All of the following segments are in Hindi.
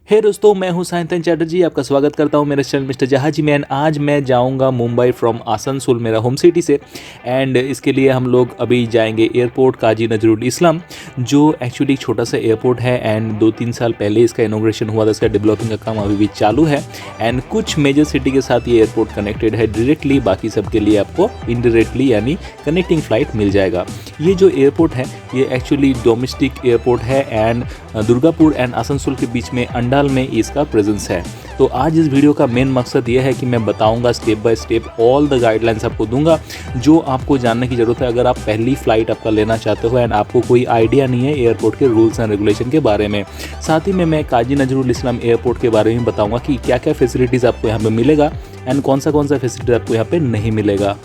हे दोस्तों, मैं हूं सायंतन चैटर्जी। आपका स्वागत करता हूं मेरे चैनल मिस्टर जहाजी मैन। आज मैं जाऊंगा मुंबई फ्रॉम आसनसोल, मेरा होम सिटी से। एंड इसके लिए हम लोग अभी जाएंगे एयरपोर्ट काजी नजरुल इस्लाम, जो एक्चुअली एक छोटा सा एयरपोर्ट है। एंड 2-3 साल पहले इसका इनोग्रेशन हुआ था। इसका डेवलपिंग का काम अभी भी चालू है। एंड कुछ मेजर सिटी के साथ ये एयरपोर्ट कनेक्टेड है डायरेक्टली, बाकी सब के लिए आपको इनडायरेक्टली यानी कनेक्टिंग फ्लाइट मिल जाएगा। ये जो एयरपोर्ट है ये एक्चुअली डोमेस्टिक एयरपोर्ट है एंड दुर्गापुर एंड आसनसोल के बीच में अंडाल में इसका प्रेजेंस है। तो आज इस वीडियो का मेन मकसद ये है कि मैं बताऊंगा step by step, all the guidelines आपको दूंगा जो आपको जानने की ज़रूरत है अगर आप पहली फ्लाइट आपका लेना चाहते हो एंड आपको कोई आइडिया नहीं है एयरपोर्ट के रूल्स एंड रेगुलेशन के बारे में। साथ ही में मैं काजी नजरुल इस्लाम एयरपोर्ट के बारे में बताऊँगा कि क्या क्या फैसिलिटीज़ आपको यहाँ पर मिलेगा एंड कौन सा फैसिलिटीज़ आपको यहाँ पर नहीं मिलेगा।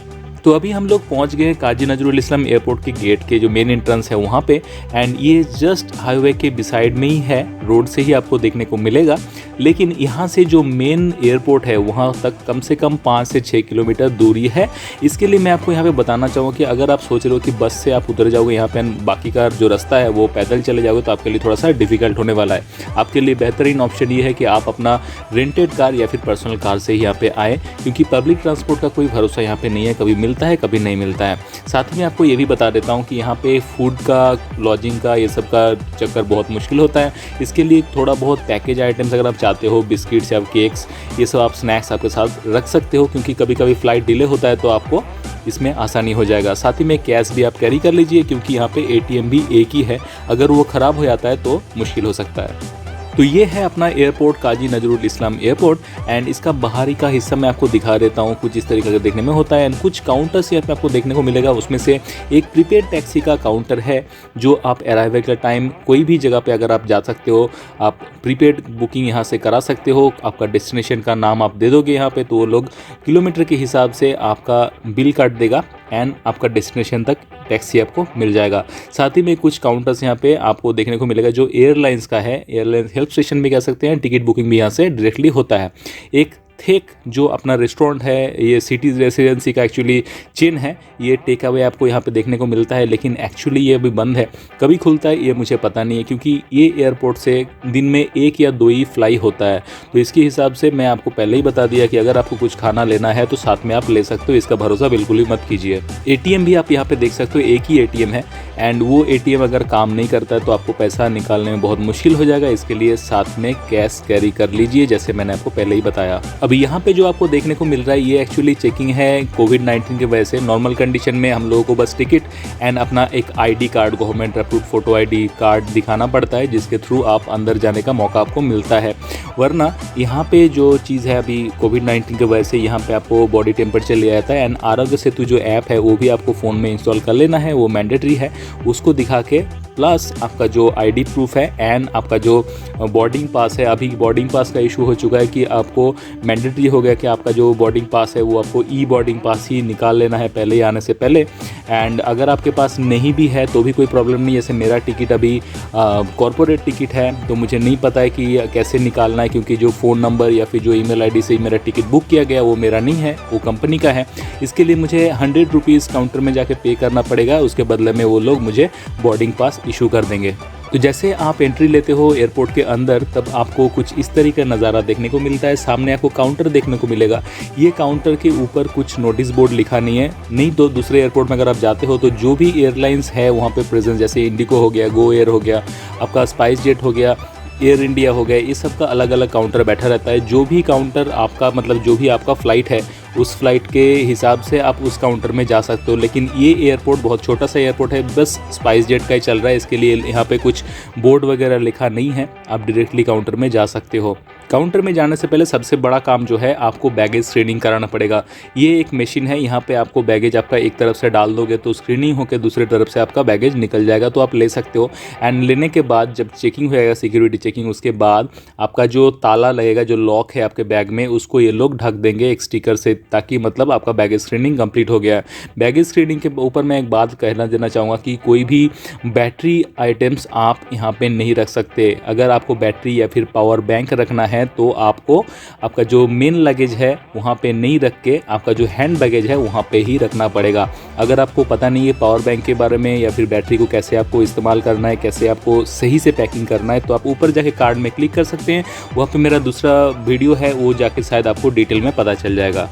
तो अभी हम लोग पहुंच गए काजी नजरुल इस्लाम एयरपोर्ट के गेट के जो मेन एंट्रेंस है वहाँ पे। एंड ये जस्ट हाईवे के बिसाइड में ही है, रोड से ही आपको देखने को मिलेगा। लेकिन यहाँ से जो मेन एयरपोर्ट है वहाँ तक कम से कम 5 से 6 किलोमीटर दूरी है। इसके लिए मैं आपको यहाँ पे बताना चाहूँगा कि अगर आप सोच रहे हो कि बस से आप उतर जाओगे यहाँ पे, बाकी का जो रास्ता है वो पैदल चले जाओगे, तो आपके लिए थोड़ा सा डिफिकल्ट होने वाला है। आपके लिए बेहतरीन ऑप्शन ये है कि आप अपना रेंटेड कार या फिर पर्सनल कार से ही यहाँ पे आए, क्योंकि पब्लिक ट्रांसपोर्ट का कोई भरोसा यहाँ पे नहीं है, कभी मिलता है कभी नहीं मिलता है। साथ ही मैं आपको ये भी बता देता हूँ कि यहाँ पे फूड का, लॉजिंग का, ये सब का चक्कर बहुत मुश्किल होता है। इसके लिए थोड़ा बहुत पैकेज आइटम्स अगर आप चाहते हो, बिस्किट्स या केक्स, ये सब आप स्नैक्स आपके साथ रख सकते हो, क्योंकि कभी कभी फ्लाइट डिले होता है तो आपको इसमें आसानी हो जाएगा। साथ ही में कैश भी आप कैरी कर लीजिए, क्योंकि यहाँ पे एटीएम भी एक ही है, अगर वो ख़राब हो जाता है तो मुश्किल हो सकता है। तो ये है अपना airport Kazi Nazrul Islam airport. And इसका बाहरी का हिस्सा मैं आपको दिखा देता हूँ, कुछ इस तरीके का देखने में होता है। एंड कुछ काउंटर्स यहाँ पे आपको देखने को मिलेगा, उसमें से एक प्रीपेड टैक्सी का काउंटर है जो आप अराइवल के टाइम कोई भी जगह पे अगर आप जा सकते हो, आप प्रीपेड बुकिंग यहाँ से करा सकते हो। आपका डेस्टिनेशन का नाम आप दे दोगे यहाँ पे, तो वो लोग किलोमीटर के हिसाब से आपका बिल काट देगा एंड आपका डेस्टिनेशन तक टैक्सी आपको मिल जाएगा। साथ ही में कुछ काउंटर्स यहाँ पे आपको देखने को मिलेगा जो एयरलाइंस का है, एयरलाइंस हेल्प स्टेशन भी कह सकते हैं। टिकट बुकिंग भी यहाँ से डायरेक्टली होता है। एक थेक जो अपना रेस्टोरेंट है, ये सिटी रेसिडेंसी का एक्चुअली चेन है, ये टेक अवे आपको यहाँ पे देखने को मिलता है, लेकिन एक्चुअली ये अभी बंद है। कभी खुलता है ये मुझे पता नहीं है, क्योंकि ये एयरपोर्ट से दिन में 1 या 2 ही फ्लाई होता है। तो इसके हिसाब से मैं आपको पहले ही बता दिया कि अगर आपको कुछ खाना लेना है तो साथ में आप ले सकते हो, इसका भरोसा बिल्कुल ही मत कीजिए। एटीएम भी आप यहाँ पे देख सकते हो, एक ही एटीएम है एंड वो एटीएम अगर काम नहीं करता है तो आपको पैसा निकालने में बहुत मुश्किल हो जाएगा। इसके लिए साथ में कैश कैरी कर लीजिए, जैसे मैंने आपको पहले ही बताया। अभी यहाँ पे जो आपको देखने को मिल रहा है ये एक्चुअली चेकिंग है कोविड-19 की वजह से। नॉर्मल कंडीशन में हम लोगों को बस टिकट एंड अपना एक ID card, government approved photo ID card दिखाना पड़ता है, जिसके थ्रू आप अंदर जाने का मौका आपको मिलता है। वरना यहाँ पे जो चीज़ है अभी कोविड-19 की वजह से यहाँ पे आपको बॉडी टेम्परेचर लिया जाता है एंड आरोग्य सेतु जो ऐप है वो भी आपको फ़ोन में इंस्टॉल कर लेना है, वो मैंडेटरी है। उसको दिखा के प्लस आपका जो आईडी प्रूफ है एंड आपका जो बोर्डिंग पास है। अभी बोर्डिंग पास का इशू हो चुका है कि आपको मैंडेटरी हो गया कि आपका जो बोर्डिंग पास है वो आपको ई बोर्डिंग पास ही निकाल लेना है पहले ही आने से पहले। एंड अगर आपके पास नहीं भी है तो भी कोई प्रॉब्लम नहीं। जैसे मेरा टिकट अभी कॉर्पोरेट टिकट है, तो मुझे नहीं पता है कि कैसे निकालना है, क्योंकि जो फ़ोन नंबर या फिर जो ईमेल आईडी से मेरा टिकट बुक किया गया वो मेरा नहीं है, वो कंपनी का है। इसके लिए मुझे 100 रुपीज़ काउंटर में जाके पे करना पड़ेगा, उसके बदले में वो लोग मुझे बोर्डिंग पास इशू कर देंगे। तो जैसे आप एंट्री लेते हो एयरपोर्ट के अंदर, तब आपको कुछ इस तरीके का नज़ारा देखने को मिलता है। सामने आपको काउंटर देखने को मिलेगा। ये काउंटर के ऊपर कुछ नोटिस बोर्ड लिखा नहीं है, नहीं तो दूसरे एयरपोर्ट में अगर आप जाते हो तो जो भी एयरलाइंस है वहाँ पे प्रेजेंस, जैसे इंडिगो हो गया, गो एयर हो गया, आपका स्पाइस जेट हो गया, एयर इंडिया हो गया, ये सब का अलग अलग काउंटर बैठा रहता है। जो भी काउंटर आपका, मतलब जो भी आपका फ़्लाइट है उस फ्लाइट के हिसाब से आप उस काउंटर में जा सकते हो। लेकिन ये एयरपोर्ट बहुत छोटा सा एयरपोर्ट है, बस स्पाइस जेट का ही चल रहा है। इसके लिए यहाँ पे कुछ बोर्ड वगैरह लिखा नहीं है, आप डायरेक्टली काउंटर में जा सकते हो। काउंटर में जाने से पहले सबसे बड़ा काम जो है, आपको बैगेज स्क्रीनिंग कराना पड़ेगा। ये एक मशीन है, यहाँ पे आपको बैगेज आपका एक तरफ से डाल दोगे तो स्क्रीनिंग होकर दूसरी तरफ से आपका बैगेज निकल जाएगा, तो आप ले सकते हो। एंड लेने के बाद जब चेकिंग हो जाएगा, सिक्योरिटी चेकिंग, उसके बाद आपका जो ताला लगेगा, जो लॉक है आपके बैग में, उसको ये लोग ढक देंगे एक स्टिकर से, ताकि मतलब आपका बैगेज स्क्रीनिंग कंप्लीट हो गया है। बैगेज स्क्रीनिंग के ऊपर मैं एक बात कहना देना चाहूँगा कि कोई भी बैटरी आइटम्स आप यहाँ पे नहीं रख सकते। अगर आपको बैटरी या फिर पावर बैंक रखना है हैं तो आपको आपका जो मेन लगेज है वहाँ पे नहीं रख के आपका जो हैंड बैगेज है वहाँ पे ही रखना पड़ेगा। अगर आपको पता नहीं है पावर बैंक के बारे में या फिर बैटरी को कैसे आपको इस्तेमाल करना है, कैसे आपको सही से पैकिंग करना है, तो आप ऊपर जाके कार्ड में क्लिक कर सकते हैं। वहाँ पे मेरा दूसरा वीडियो है, वो जाके शायद आपको डिटेल में पता चल जाएगा।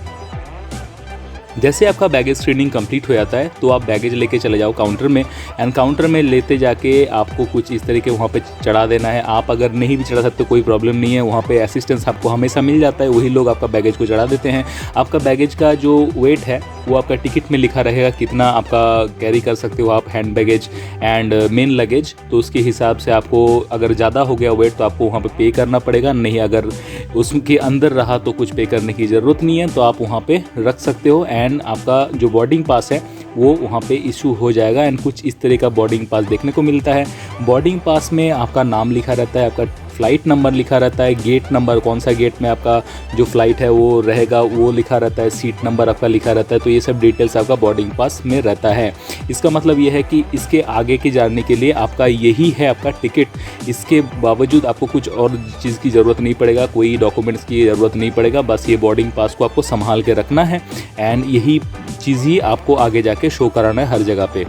जैसे आपका बैगेज स्क्रीनिंग कंप्लीट हो जाता है तो आप बैगेज लेके चले जाओ काउंटर में, एंड काउंटर में लेते जाके आपको कुछ इस तरीके वहाँ पे चढ़ा देना है। आप अगर नहीं भी चढ़ा सकते कोई प्रॉब्लम नहीं है, वहाँ पे असिस्टेंस आपको हमेशा मिल जाता है, वही लोग आपका बैगेज को चढ़ा देते हैं। आपका बैगेज का जो वेट है वो आपका टिकट में लिखा रहेगा, कितना आपका कैरी कर सकते हो आप hand baggage and main luggage, तो उसके हिसाब से आपको अगर ज़्यादा हो गया वेट तो आपको वहाँ पे करना पड़ेगा। नहीं अगर उसके अंदर रहा तो कुछ पे करने की ज़रूरत नहीं है, तो आप वहाँ पे रख सकते हो। एंड आपका जो बोर्डिंग पास है वो वहाँ पे इशू हो जाएगा। एंड कुछ इस तरह का बोर्डिंग पास देखने को मिलता है। बोर्डिंग पास में आपका नाम लिखा रहता है, आपका फ़्लाइट नंबर लिखा रहता है, गेट नंबर, कौन सा गेट में आपका जो फ़्लाइट है वो रहेगा वो लिखा रहता है, सीट नंबर आपका लिखा रहता है। तो ये सब डिटेल्स आपका बोर्डिंग पास में रहता है। इसका मतलब ये है कि इसके आगे की जाने के लिए आपका यही है आपका टिकट। इसके बावजूद आपको कुछ और चीज़ की ज़रूरत नहीं पड़ेगा, कोई डॉक्यूमेंट्स की ज़रूरत नहीं पड़ेगा, बस ये बोर्डिंग पास को आपको संभाल के रखना है। एंड यही चीज़ ही आपको आगे जाके शो कराना है हर जगह पे।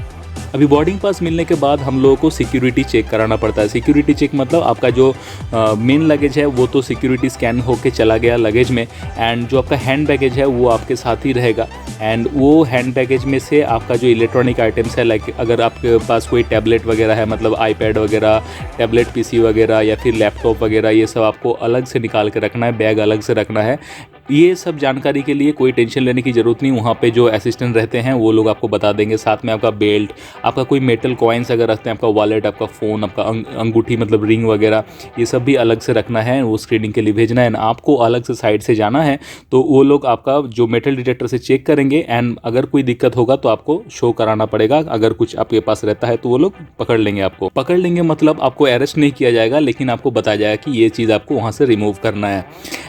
अभी बोर्डिंग पास मिलने के बाद हम लोगों को सिक्योरिटी चेक कराना पड़ता है। सिक्योरिटी चेक मतलब आपका जो मेन लगेज है वो तो सिक्योरिटी स्कैन होके चला गया लगेज में, एंड जो आपका हैंड बैगेज है वो आपके साथ ही रहेगा। एंड वो हैंड बैगेज में से आपका जो इलेक्ट्रॉनिक आइटम्स है, लाइक अगर आपके पास कोई टैबलेट वगैरह है, मतलब आईपैड वगैरह, टैबलेट पीसी वगैरह या फिर लैपटॉप वगैरह, ये सब आपको अलग से निकाल के रखना है, बैग अलग से रखना है। ये सब जानकारी के लिए कोई टेंशन लेने की ज़रूरत नहीं, वहाँ पे जो असिस्टेंट रहते हैं वो लोग आपको बता देंगे। साथ में आपका बेल्ट, आपका कोई मेटल कॉइन्स अगर रखते हैं, आपका वॉलेट, आपका फ़ोन, आपका अंगूठी मतलब रिंग वगैरह, ये सब भी अलग से रखना है, वो स्क्रीनिंग के लिए भेजना है। आपको अलग से साइड से जाना है तो वो लोग आपका जो मेटल डिटेक्टर से चेक करेंगे, एंड अगर कोई दिक्कत होगा तो आपको शो कराना पड़ेगा। अगर कुछ आपके पास रहता है तो वो लोग पकड़ लेंगे, आपको पकड़ लेंगे मतलब आपको अरेस्ट नहीं किया जाएगा, लेकिन आपको बताया जाएगा कि ये चीज़ आपको वहाँ से रिमूव करना है।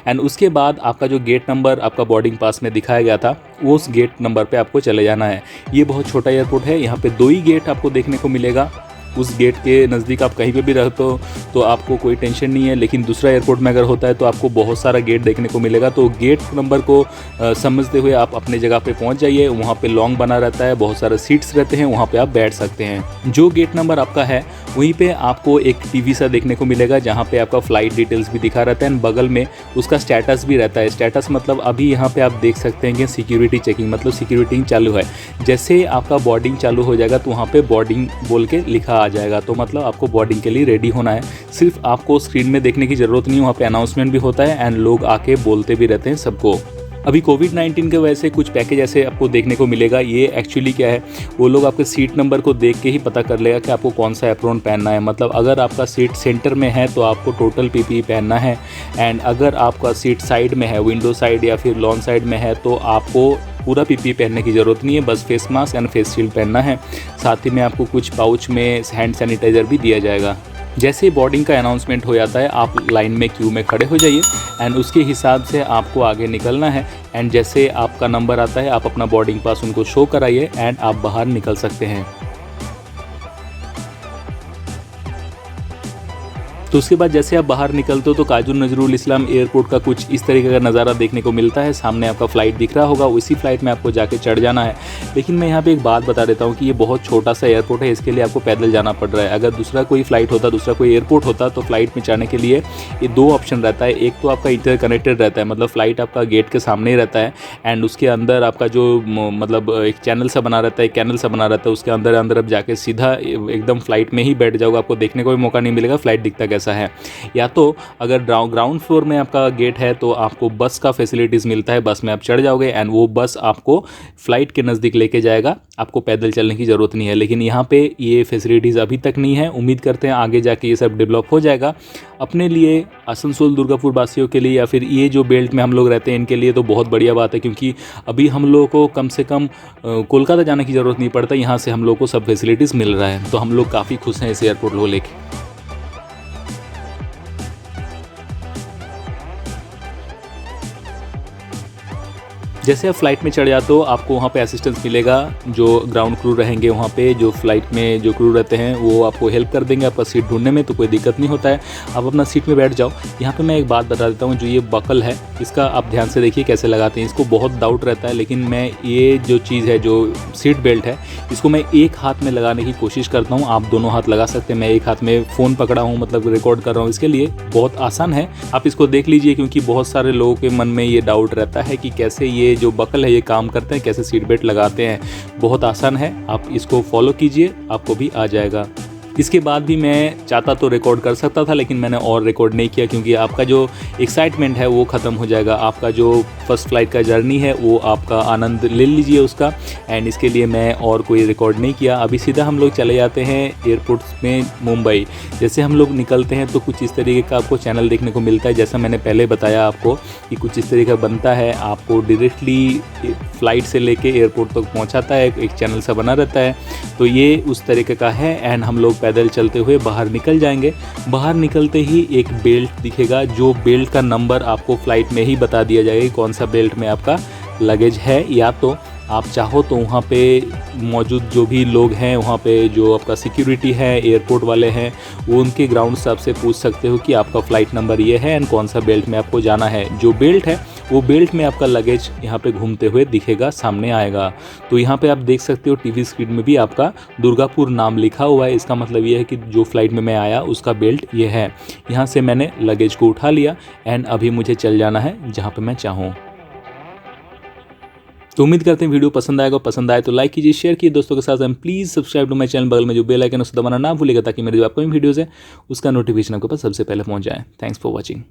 एंड उसके बाद आपका जो गेट नंबर आपका बोर्डिंग पास में दिखाया गया था वो उस गेट नंबर पे आपको चले जाना है। ये बहुत छोटा एयरपोर्ट है, यहाँ पे 2 ही गेट आपको देखने को मिलेगा। उस गेट के नज़दीक आप कहीं पे भी रहते हो तो आपको कोई टेंशन नहीं है, लेकिन दूसरा एयरपोर्ट में अगर होता है तो आपको बहुत सारा गेट देखने को मिलेगा। तो गेट नंबर को समझते हुए आप अपने जगह पे पहुंच जाइए। वहाँ पे लॉन्ग बना रहता है, बहुत सारे सीट्स रहते हैं, वहाँ पे आप बैठ सकते हैं। जो गेट नंबर आपका है वहीं पे आपको एक टीवी सा देखने को मिलेगा जहाँ पे आपका फ़्लाइट डिटेल्स भी दिखा रहता है, बगल में उसका स्टेटस भी रहता है। स्टेटस मतलब अभी यहाँ पे आप देख सकते हैं कि सिक्योरिटी चेकिंग मतलब सिक्योरिटी चालू है। जैसे आपका बोर्डिंग चालू हो जाएगा तो वहाँ पे बोर्डिंग बोल के लिखा आ जाएगा, तो मतलब आपको बोर्डिंग के लिए रेडी होना है। सिर्फ आपको स्क्रीन में देखने की ज़रूरत नहीं है, वहाँ पे अनाउंसमेंट भी होता है एंड लोग आके बोलते भी रहते हैं सबको। अभी कोविड-19 की वजह से कुछ पैकेज ऐसे आपको देखने को मिलेगा। ये एक्चुअली क्या है, वो लोग आपके सीट नंबर को देख के ही पता कर लेगा कि आपको कौन सा एप्रोन पहनना है। मतलब अगर आपका सीट सेंटर में है तो आपको टोटल पीपीई पहनना है, एंड अगर आपका सीट साइड में है, विंडो साइड या फिर लॉन साइड में है, तो आपको पूरा पीपीई पहनने की ज़रूरत नहीं है, बस face mask and face shield पहनना है। साथ ही में आपको कुछ पाउच में हैंड सैनिटाइज़र भी दिया जाएगा। जैसे ही बोर्डिंग का अनाउंसमेंट हो जाता है आप लाइन में क्यू में खड़े हो जाइए, एंड उसके हिसाब से आपको आगे निकलना है। एंड जैसे आपका नंबर आता है आप अपना बोर्डिंग पास उनको शो कराइए एंड आप बाहर निकल सकते हैं। तो उसके बाद जैसे आप बाहर निकलते हो तो काजी नजरुल इस्लाम एयरपोर्ट का कुछ इस तरीके का नज़ारा देखने को मिलता है। सामने आपका फ़्लाइट दिख रहा होगा, उसी फ्लाइट में आपको जाके चढ़ जाना है। लेकिन मैं यहाँ पे एक बात बता देता हूँ कि ये बहुत छोटा सा एयरपोर्ट है, इसके लिए आपको पैदल जाना पड़ रहा है। अगर दूसरा कोई फ़्लाइट होता, दूसरा कोई एयरपोर्ट होता तो फ्लाइट में चढ़ने के लिए ये 2 ऑप्शन रहता है। एक तो आपका इंटरकनेक्टेड रहता है, मतलब फ़्लाइट आपका गेट के सामने ही रहता है, एंड उसके अंदर आपका जो मतलब एक चैनल सा बना रहता है, कैनल सा बना रहता है, उसके अंदर आप जाके सीधा एकदम फ्लाइट में ही बैठ जाओगे, आपको देखने को भी मौका नहीं मिलेगा फ्लाइट दिखता कैसा है। या तो अगर ग्राउंड फ्लोर में आपका गेट है तो आपको बस का फैसिलिटीज़ मिलता है, बस में आप चढ़ जाओगे एंड वो बस आपको फ्लाइट के नज़दीक लेके जाएगा, आपको पैदल चलने की ज़रूरत नहीं है। लेकिन यहाँ पे ये फैसिलिटीज़ अभी तक नहीं है, उम्मीद करते हैं आगे जाके ये सब डेवलप हो जाएगा। अपने लिए आसनसोल दुर्गापुर वासियों के लिए या फिर ये जो बेल्ट में हम लोग रहते हैं इनके लिए तो बहुत बढ़िया बात है, क्योंकि अभी हम लोगों को कम से कम कोलकाता जाने की ज़रूरत नहीं पड़ता, यहाँ से हम लोग को सब फैसिलिटीज़ मिल रहा है। तो हम लोग काफ़ी खुश हैं इस एयरपोर्ट को लेके। जैसे आप फ्लाइट में चढ़ जाते हो आपको वहाँ पे असिस्टेंस मिलेगा, जो ग्राउंड क्रू रहेंगे वहाँ पे, जो फ्लाइट में जो क्रू रहते हैं वो आपको हेल्प कर देंगे आपका सीट ढूंढने में, तो कोई दिक्कत नहीं होता है। आप अपना सीट में बैठ जाओ। यहाँ पे मैं एक बात बता देता हूँ, जो ये बकल है इसका आप ध्यान से देखिए कैसे लगाते हैं। इसको बहुत डाउट रहता है, लेकिन मैं ये जो चीज़ है, जो सीट बेल्ट है, इसको मैं एक हाथ में लगाने की कोशिश करता हूँ। आप दोनों हाथ लगा सकते हैं। मैं एक हाथ में फ़ोन पकड़ा हूँ, मतलब रिकॉर्ड कर रहा हूँ, इसके लिए बहुत आसान है। आप इसको देख लीजिए, क्योंकि बहुत सारे लोगों के मन में ये डाउट रहता है कि कैसे ये जो बकल है ये काम करते हैं, कैसे सीट बेल्ट लगाते हैं। बहुत आसान है, आप इसको फॉलो कीजिए, आपको भी आ जाएगा। इसके बाद भी मैं चाहता तो रिकॉर्ड कर सकता था, लेकिन मैंने और रिकॉर्ड नहीं किया, क्योंकि आपका जो एक्साइटमेंट है वो ख़त्म हो जाएगा। आपका जो फर्स्ट फ्लाइट का जर्नी है वो आपका आनंद ले लीजिए उसका, एंड इसके लिए मैं और कोई रिकॉर्ड नहीं किया। अभी सीधा हम लोग चले जाते हैं एयरपोर्ट में मुंबई। जैसे हम लोग निकलते हैं तो कुछ इस तरीके का आपको चैनल देखने को मिलता है, जैसा मैंने पहले बताया आपको कि कुछ इस तरीके का बनता है। आपको डायरेक्टली फ़्लाइट से लेके एयरपोर्ट तक पहुँचाता है, एक चैनल सा बना रहता है। तो ये उस तरीके का है, एंड हम लोग पैदल चलते हुए बाहर निकल जाएंगे। बाहर निकलते ही एक बेल्ट दिखेगा, जो बेल्ट का नंबर आपको फ़्लाइट में ही बता दिया जाएगा कि कौन सा बेल्ट में आपका लगेज है। या तो आप चाहो तो वहाँ पे मौजूद जो भी लोग हैं, वहाँ पे जो आपका सिक्योरिटी है, एयरपोर्ट वाले हैं, वो उनके ग्राउंड स्टाफ से पूछ सकते हो कि आपका फ़्लाइट नंबर ये है एंड कौन सा बेल्ट में आपको जाना है। जो बेल्ट है वो बेल्ट में आपका लगेज यहाँ पे घूमते हुए दिखेगा, सामने आएगा। तो यहाँ पे आप देख सकते हो टीवी स्क्रीन में भी आपका दुर्गापुर नाम लिखा हुआ है। इसका मतलब ये है कि जो फ्लाइट में मैं आया उसका बेल्ट ये है। यहाँ से मैंने लगेज को उठा लिया एंड अभी मुझे चल जाना है जहाँ पे मैं चाहूँ। तो उम्मीद करते हैं वीडियो पसंद आएगा। पसंद आए तो लाइक कीजिए, शेयर कीजिए दोस्तों के साथ, and please subscribe to my channel. बगल में जो बेल आइकन है उसे दबाना ना भूलिएगा, ताकि मेरे जो अपकमिंग वीडियोज़ है उसका नोटिफिकेशन आपके पास सबसे पहले पहुंच जाए। Thanks for watching.